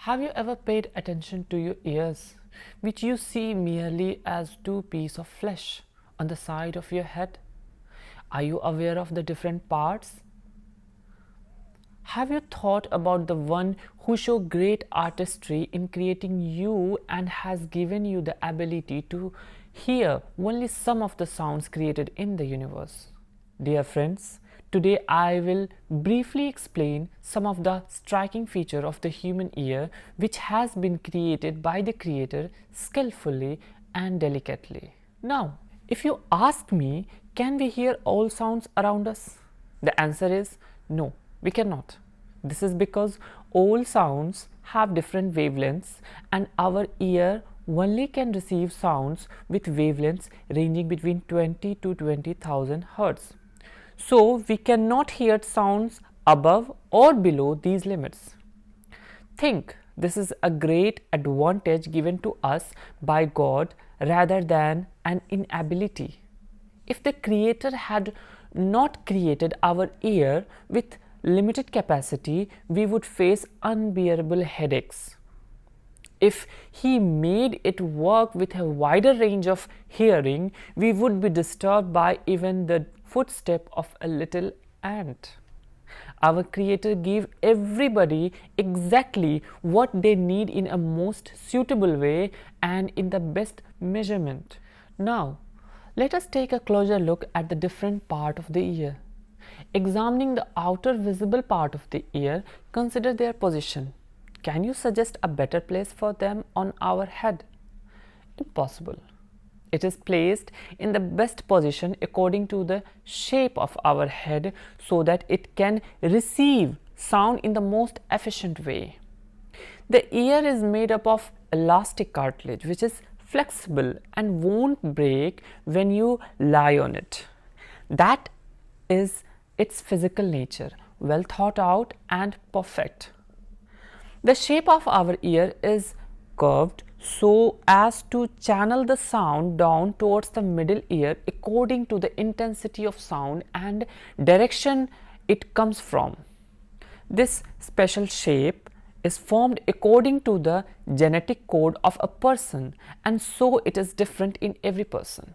Have you ever paid attention to your ears, which you see merely as two pieces of flesh on the side of your head? Are you aware of the different parts? Have you thought about the one who showed great artistry in creating you and has given you the ability to hear only some of the sounds created in the universe? Dear friends, today I will briefly explain some of the striking features of the human ear which has been created by the creator skillfully and delicately. Now, if you ask me, can we hear all sounds around us? The answer is no, we cannot. This is because all sounds have different wavelengths and our ear only can receive sounds with wavelengths ranging between 20 to 20,000 hertz. So we cannot hear sounds above or below these limits. Think this is a great advantage given to us by God rather than an inability. If the Creator had not created our ear with limited capacity, we would face unbearable headaches. If He made it work with a wider range of hearing, we would be disturbed by even the footstep of a little ant. Our Creator gave everybody exactly what they need in a most suitable way and in the best measurement. Now, let us take a closer look at the different part of the ear. Examining the outer visible part of the ear, consider their position. Can you suggest a better place for them on our head? Impossible. It is placed in the best position according to the shape of our head so that it can receive sound in the most efficient way. The ear is made up of elastic cartilage which is flexible and won't break when you lie on it. That is its physical nature, well thought out and perfect. The shape of our ear is curved so as to channel the sound down towards the middle ear according to the intensity of sound and direction it comes from. This special shape is formed according to the genetic code of a person, and so it is different in every person.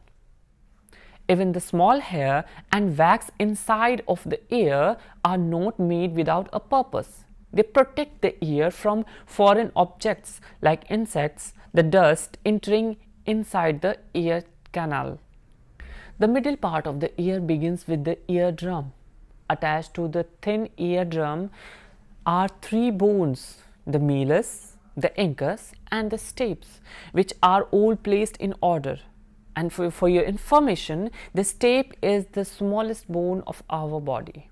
Even the small hair and wax inside of the ear are not made without a purpose. They protect the ear from foreign objects like insects, the dust entering inside the ear canal. The middle part of the ear begins with the eardrum. Attached to the thin eardrum are three bones, the malleus, the incus and the stapes, which are all placed in order. And for your information, the stape is the smallest bone of our body.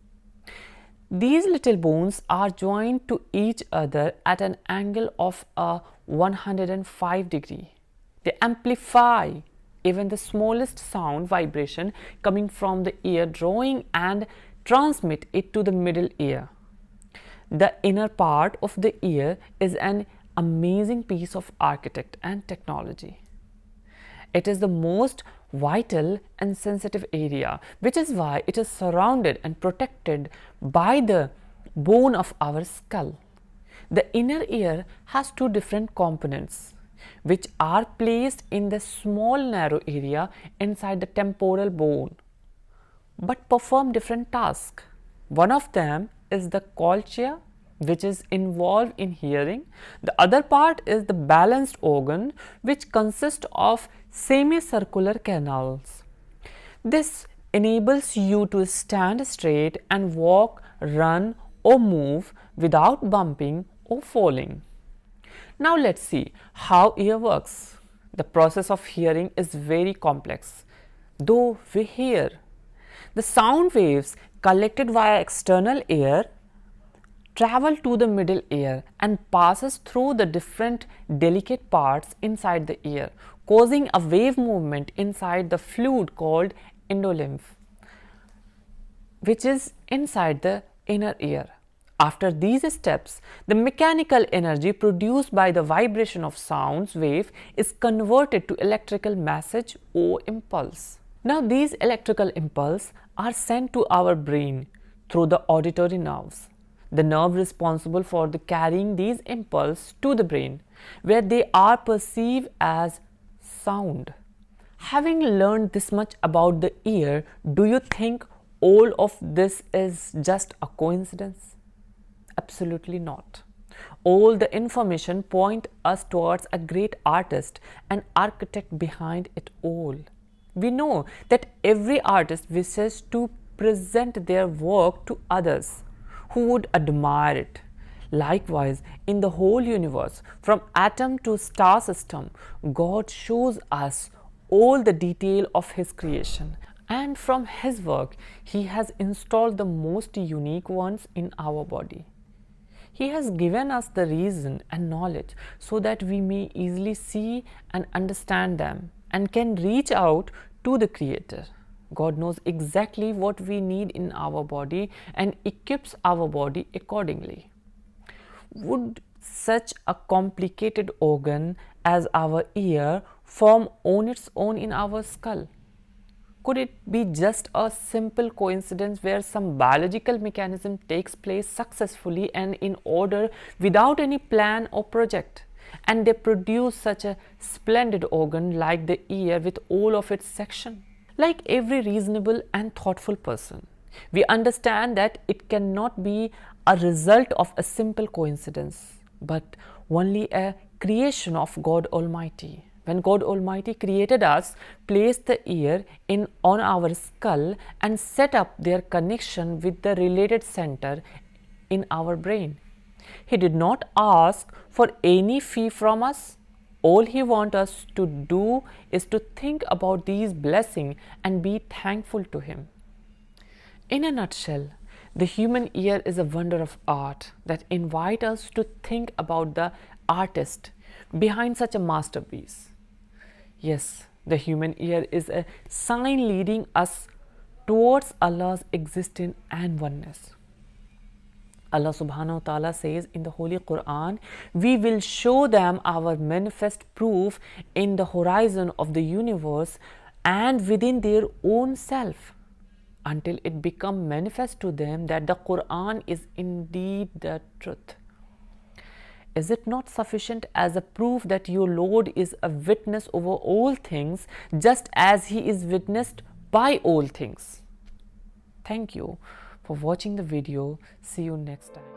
These little bones are joined to each other at an angle of 105 degree. They amplify even the smallest sound vibration coming from the ear, drawing and transmit it to the middle ear. The inner part of the ear is an amazing piece of architect and technology. It is the most vital and sensitive area, which is why it is surrounded and protected by the bone of our skull. The inner ear has two different components, which are placed in the small narrow area inside the temporal bone, but perform different tasks. One of them is the cochlea, which is involved in hearing. The other part is the balanced organ, which consists of semicircular canals. This enables you to stand straight and walk, run or move without bumping or falling. Now let's see how ear works. The process of hearing is very complex. Though we hear, the sound waves collected via external ear travel to the middle ear and passes through the different delicate parts inside the ear, causing a wave movement inside the fluid called endolymph, which is inside the inner ear. After these steps, the mechanical energy produced by the vibration of sounds wave is converted to electrical message or impulse. Now these electrical impulses are sent to our brain through the auditory nerves. the nerve responsible for the carrying these impulses to the brain, where they are perceived as sound. Having learned this much about the ear, do you think all of this is just a coincidence? Absolutely not. All the information point us towards a great artist and architect behind it all. We know that every artist wishes to present their work to others who would admire it. Likewise, in the whole universe, from atom to star system, God shows us all the detail of His creation. And from His work, He has installed the most unique ones in our body. He has given us the reason and knowledge so that we may easily see and understand them and can reach out to the Creator. God knows exactly what we need in our body and equips our body accordingly. Would such a complicated organ as our ear form on its own in our skull? Could it be just a simple coincidence where some biological mechanism takes place successfully and in order without any plan or project, and they produce such a splendid organ like the ear with all of its section? Like every reasonable and thoughtful person, we understand that it cannot be a result of a simple coincidence, but only a creation of God Almighty. When God Almighty created us, placed the ear on our skull and set up their connection with the related center in our brain. He did not ask for any fee from us. All He wants us to do is to think about these blessings and be thankful to Him. In a nutshell, the human ear is a wonder of art that invites us to think about the artist behind such a masterpiece. Yes, the human ear is a sign leading us towards Allah's existence and oneness. Allah subhanahu wa ta'ala says in the Holy Quran, we will show them our manifest proof in the horizon of the universe and within their own self, until it become manifest to them that the Quran is indeed the truth. Is it not sufficient as a proof that your Lord is a witness over all things, just as He is witnessed by all things? Thank you for watching the video. See you next time.